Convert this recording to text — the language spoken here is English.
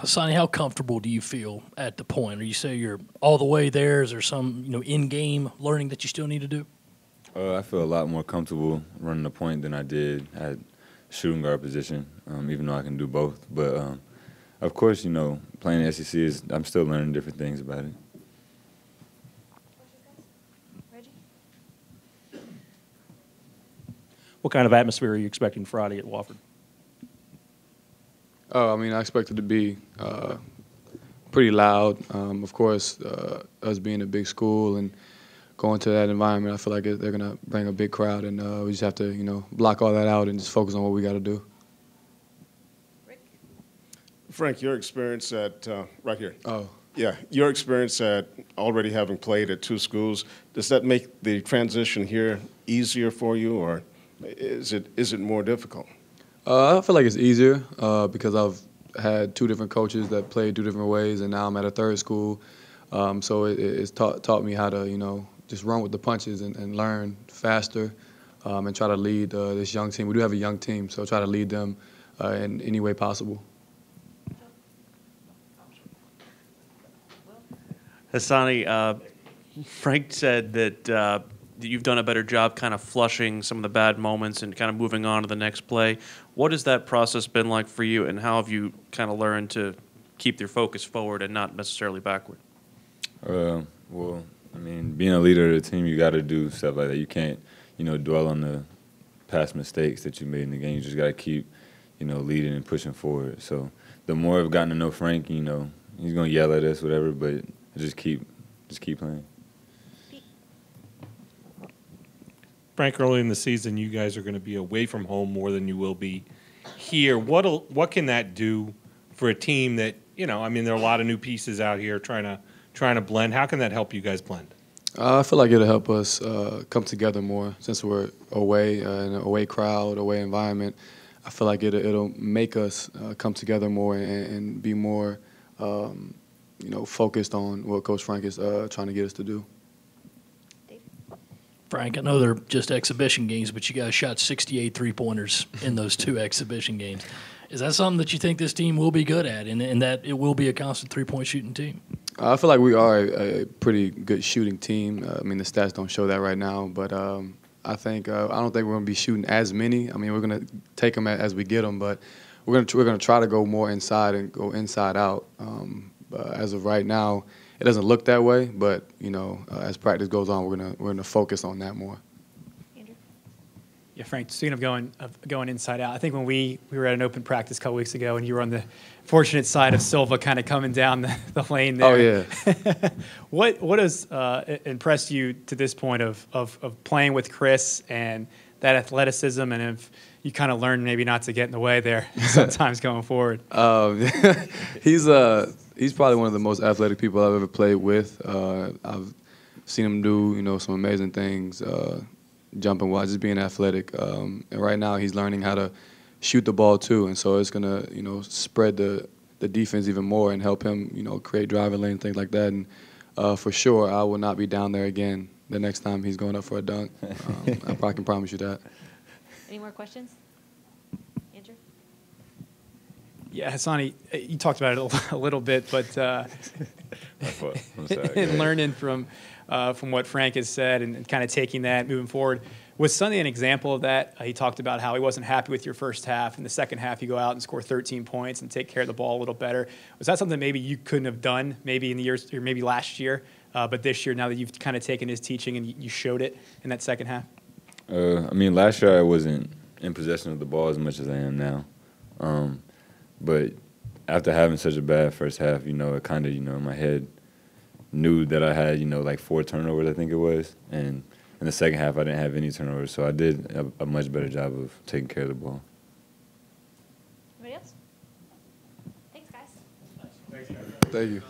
Hassani, how comfortable do you feel at the point? Or you say you're all the way there? Is there some in-game learning that you still need to do? I feel a lot more comfortable running the point than I did at shooting guard position, even though I can do both. But of course, playing the SEC I'm still learning different things about it. What kind of atmosphere are you expecting Friday at Wofford? Oh, I mean, I expect it to be pretty loud. Of course, us being a big school and going to that environment, I feel like they're going to bring a big crowd, and we just have to, block all that out and just focus on what we got to do. Frank, your experience at right here. Oh. Yeah, your experience at already having played at two schools, does that make the transition here easier for you, or is it more difficult? I feel like it's easier because I've had two different coaches that played two different ways, and now I'm at a third school. So it's taught me how to, just run with the punches and learn faster and try to lead this young team. We do have a young team, so try to lead them in any way possible. Hassani, Frank said that you've done a better job kind of flushing some of the bad moments and kind of moving on to the next play. What has that process been like for you, and how have you kind of learned to keep your focus forward and not necessarily backward? Well, I mean, being a leader of the team, you got to do stuff like that. You can't, dwell on the past mistakes that you made in the game. You just got to keep, leading and pushing forward. So the more I've gotten to know Frank, he's going to yell at us, whatever, but just keep playing. Frank, early in the season, you guys are going to be away from home more than you will be here. What can that do for a team that, there are a lot of new pieces out here trying to blend. How can that help you guys blend? I feel like it'll help us come together more since we're away in an away crowd, away environment. I feel like it'll make us come together more and be more, focused on what Coach Frank is trying to get us to do. Frank, I know they're just exhibition games, but you guys shot 68 three-pointers in those two exhibition games. Is that something that you think this team will be good at, and that it will be a constant three-point shooting team? I feel like we are a pretty good shooting team. I mean, the stats don't show that right now, but I don't think we're going to be shooting as many. I mean, we're going to take them as we get them, but we're going to try to go more inside and go inside out. As of right now, it doesn't look that way, but as practice goes on, we're gonna focus on that more. Andrew? Yeah, Frank, speaking of going inside out, I think when we were at an open practice a couple weeks ago, and you were on the fortunate side of Silva, kind of coming down the lane there. Oh yeah. What has impressed you to this point of playing with Chris and that athleticism, and if you kind of learned maybe not to get in the way there sometimes going forward? He's probably one of the most athletic people I've ever played with. I've seen him do, some amazing things, jumping wise, just being athletic. And right now he's learning how to shoot the ball too, and so it's gonna, spread the defense even more and help him, create driving lane, things like that. And for sure, I will not be down there again the next time he's going up for a dunk. I probably can promise you that. Any more questions? Andrew? Yeah, Hassani, you talked about it a little bit, but in learning from what Frank has said and kind of taking that, moving forward, was Sunday an example of that? He talked about how he wasn't happy with your first half. In the second half, you go out and score 13 points and take care of the ball a little better. Was that something maybe you couldn't have done maybe in the years, or maybe last year, but this year, now that you've kind of taken his teaching and you showed it in that second half? Last year I wasn't in possession of the ball as much as I am now. But after having such a bad first half, it kind of, in my head knew that I had, like 4 turnovers, I think it was. And in the second half, I didn't have any turnovers. So I did a much better job of taking care of the ball. Anybody else? Thanks, guys. Thank you.